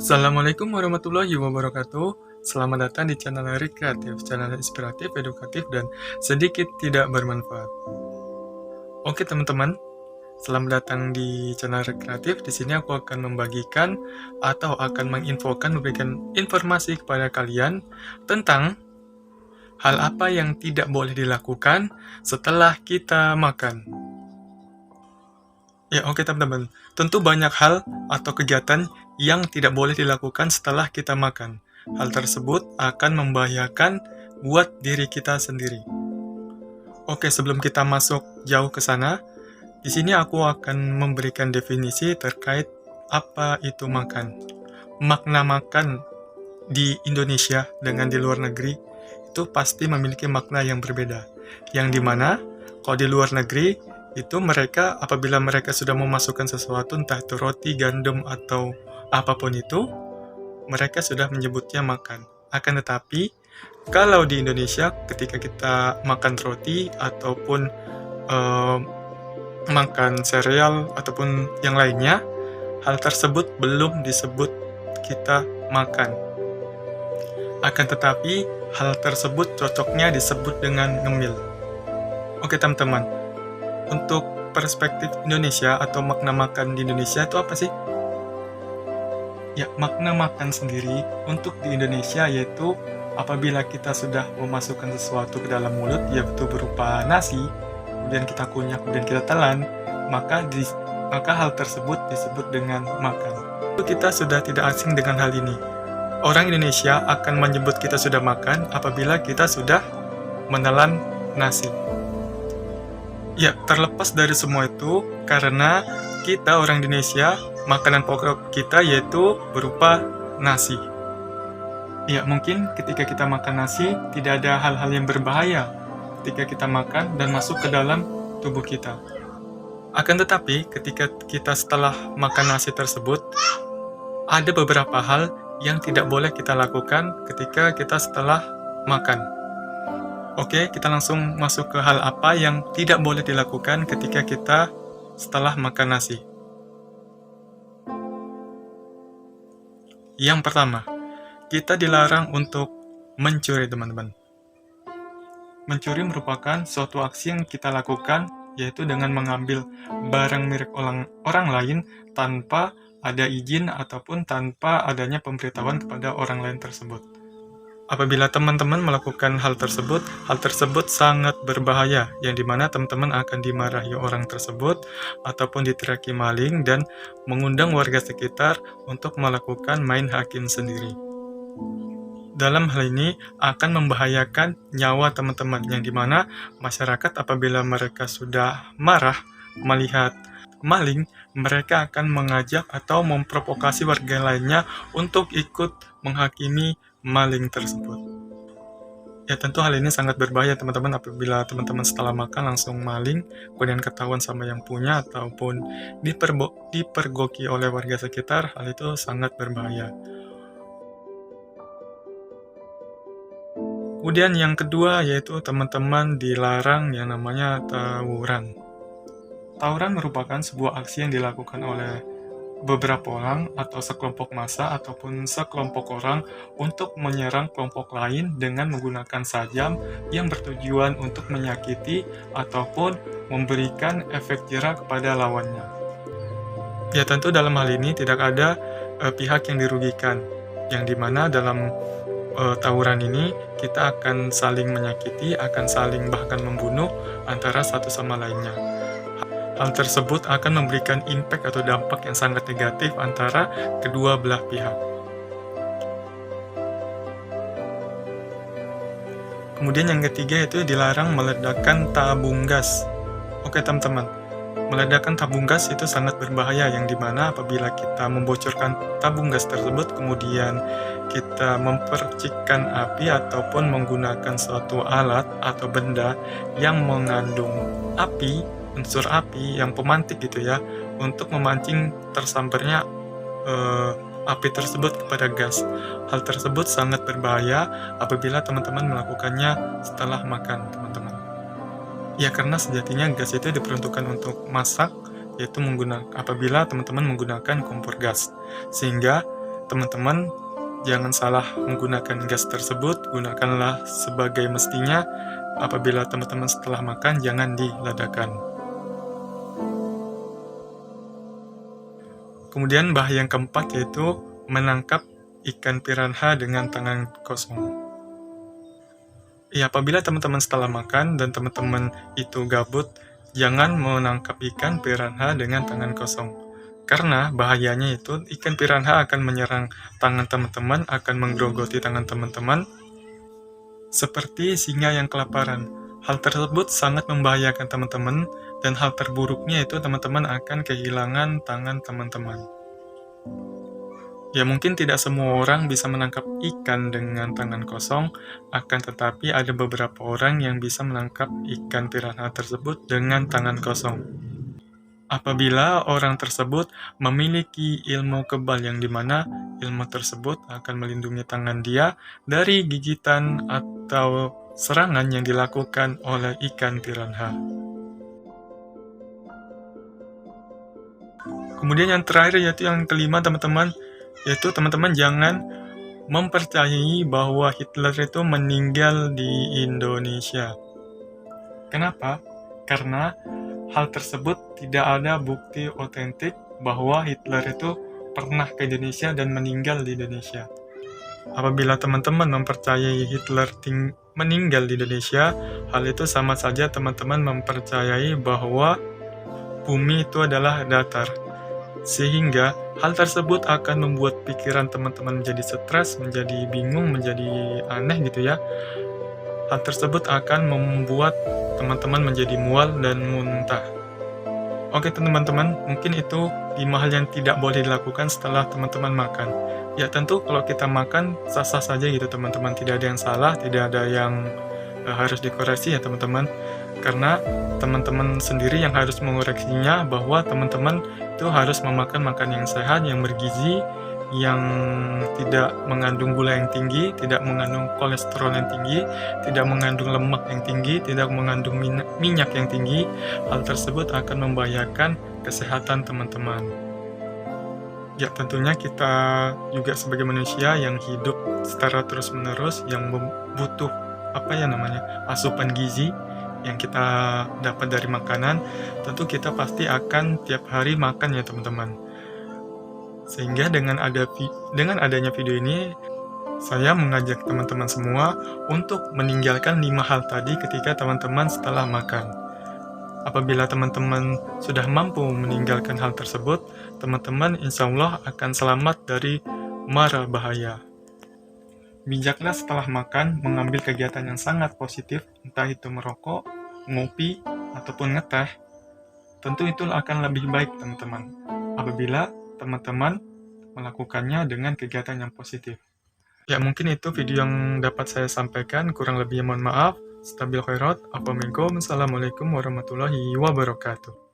Assalamualaikum warahmatullahi wabarakatuh. Selamat datang di channel Rekreatif, channel inspiratif, edukatif, dan sedikit tidak bermanfaat. Oke teman-teman, selamat datang di channel Rekreatif. Di sini aku akan membagikan atau akan menginfokan, memberikan informasi kepada kalian tentang hal apa yang tidak boleh dilakukan setelah kita makan. Ya, oke teman-teman. Tentu banyak hal atau kegiatan yang tidak boleh dilakukan setelah kita makan. Hal tersebut akan membahayakan buat diri kita sendiri. Oke, sebelum kita masuk jauh ke sana, di sini aku akan memberikan definisi terkait apa itu makan. Makna makan di Indonesia dengan di luar negeri itu pasti memiliki makna yang berbeda. Yang dimana kalau di luar negeri itu mereka apabila mereka sudah memasukkan sesuatu entah itu roti, gandum atau apapun itu, mereka sudah menyebutnya makan. Akan tetapi kalau di Indonesia ketika kita makan roti ataupun makan sereal ataupun yang lainnya, hal tersebut belum disebut kita makan. Akan tetapi hal tersebut cocoknya disebut dengan ngemil. Oke teman-teman, untuk perspektif Indonesia atau makna makan di Indonesia itu apa sih? Ya, makna makan sendiri untuk di Indonesia yaitu apabila kita sudah memasukkan sesuatu ke dalam mulut, yaitu berupa nasi, kemudian kita kunyah, kemudian kita telan, maka hal tersebut disebut dengan makan. Kita sudah tidak asing dengan hal ini. Orang Indonesia akan menyebut kita sudah makan apabila kita sudah menelan nasi. Ya, terlepas dari semua itu, karena kita orang Indonesia, makanan pokok kita yaitu berupa nasi. Ya, mungkin ketika kita makan nasi, tidak ada hal-hal yang berbahaya ketika kita makan dan masuk ke dalam tubuh kita. Akan tetapi, ketika kita setelah makan nasi tersebut, ada beberapa hal yang tidak boleh kita lakukan ketika kita setelah makan. Oke, kita langsung masuk ke hal apa yang tidak boleh dilakukan ketika kita setelah makan nasi. Yang pertama, kita dilarang untuk mencuri, teman-teman. Mencuri merupakan suatu aksi yang kita lakukan, yaitu dengan mengambil barang milik orang lain tanpa ada izin ataupun tanpa adanya pemberitahuan kepada orang lain tersebut. Apabila teman-teman melakukan hal tersebut sangat berbahaya, yang dimana teman-teman akan dimarahi orang tersebut, ataupun diteriaki maling, dan mengundang warga sekitar untuk melakukan main hakim sendiri. Dalam hal ini akan membahayakan nyawa teman-teman, yang dimana masyarakat apabila mereka sudah marah melihat maling, mereka akan mengajak atau memprovokasi warga lainnya untuk ikut menghakimi maling tersebut. Ya, tentu hal ini sangat berbahaya teman-teman apabila teman-teman setelah makan langsung maling, kemudian ketahuan sama yang punya ataupun dipergoki oleh warga sekitar, hal itu sangat berbahaya. Kemudian yang kedua yaitu teman-teman dilarang yang namanya tawuran. Tawuran merupakan sebuah aksi yang dilakukan oleh beberapa orang atau sekelompok massa ataupun sekelompok orang untuk menyerang kelompok lain dengan menggunakan sajam yang bertujuan untuk menyakiti ataupun memberikan efek jera kepada lawannya. Ya, tentu dalam hal ini tidak ada pihak yang dirugikan, yang dimana dalam tawuran ini kita akan saling menyakiti, akan saling bahkan membunuh antara satu sama lainnya. Hal tersebut akan memberikan impact atau dampak yang sangat negatif antara kedua belah pihak. Kemudian yang ketiga itu dilarang meledakkan tabung gas. Oke teman-teman, meledakkan tabung gas itu sangat berbahaya, yang dimana apabila kita membocorkan tabung gas tersebut, kemudian kita mempercikkan api ataupun menggunakan suatu alat atau benda yang mengandung api, unsur api yang pemantik gitu ya, untuk memancing tersambarnya api tersebut kepada gas. Hal tersebut sangat berbahaya apabila teman-teman melakukannya setelah makan, teman-teman. Ya, karena sejatinya gas itu diperuntukkan untuk masak, yaitu apabila teman-teman menggunakan kompor gas. Sehingga teman-teman jangan salah menggunakan gas tersebut, gunakanlah sebagai mestinya. Apabila teman-teman setelah makan, jangan diledakan. Kemudian bahaya yang keempat yaitu menangkap ikan piranha dengan tangan kosong. Ya, apabila teman-teman setelah makan dan teman-teman itu gabut, jangan menangkap ikan piranha dengan tangan kosong. Karena bahayanya itu ikan piranha akan menyerang tangan teman-teman, akan menggerogoti tangan teman-teman, seperti singa yang kelaparan. Hal tersebut sangat membahayakan teman-teman, dan hal terburuknya itu teman-teman akan kehilangan tangan teman-teman. Ya, mungkin tidak semua orang bisa menangkap ikan dengan tangan kosong, akan tetapi ada beberapa orang yang bisa menangkap ikan piranha tersebut dengan tangan kosong. Apabila orang tersebut memiliki ilmu kebal yang dimana ilmu tersebut akan melindungi tangan dia dari gigitan atau serangan yang dilakukan oleh ikan piranha. Kemudian yang terakhir yaitu yang kelima teman-teman, yaitu teman-teman jangan mempercayai bahwa Hitler itu meninggal di Indonesia. Kenapa? Karena hal tersebut tidak ada bukti otentik bahwa Hitler itu pernah ke Indonesia dan meninggal di Indonesia. Apabila teman-teman mempercayai Hitler meninggal di Indonesia, hal itu sama saja teman-teman mempercayai bahwa bumi itu adalah datar. Sehingga hal tersebut akan membuat pikiran teman-teman menjadi stres, menjadi bingung, menjadi aneh gitu ya. Hal tersebut akan membuat teman-teman menjadi mual dan muntah. Oke teman-teman, mungkin itu 5 hal yang tidak boleh dilakukan setelah teman-teman makan. Ya tentu kalau kita makan sah-sah saja gitu teman-teman, tidak ada yang salah, tidak ada yang harus dikoreksi ya teman-teman. Karena teman-teman sendiri yang harus mengoreksinya bahwa teman-teman itu harus memakan makan yang sehat, yang bergizi, yang tidak mengandung gula yang tinggi, tidak mengandung kolesterol yang tinggi, tidak mengandung lemak yang tinggi, tidak mengandung minyak yang tinggi. Hal tersebut akan membahayakan kesehatan teman-teman. Ya tentunya kita juga sebagai manusia yang hidup secara terus-menerus, yang butuh asupan gizi yang kita dapat dari makanan, tentu kita pasti akan tiap hari makan ya teman-teman. Sehingga dengan adanya video ini, saya mengajak teman-teman semua untuk meninggalkan 5 hal tadi ketika teman-teman setelah makan. Apabila teman-teman sudah mampu meninggalkan hal tersebut, teman-teman insya Allah akan selamat dari mara bahaya. Bijaklah setelah makan mengambil kegiatan yang sangat positif, entah itu merokok, ngopi, ataupun ngeteh. Tentu itu akan lebih baik teman-teman, apabila teman-teman melakukannya dengan kegiatan yang positif. Ya mungkin itu video yang dapat saya sampaikan, kurang lebihnya mohon maaf. Stabil khairat, Assalamualaikum warahmatullahi wabarakatuh.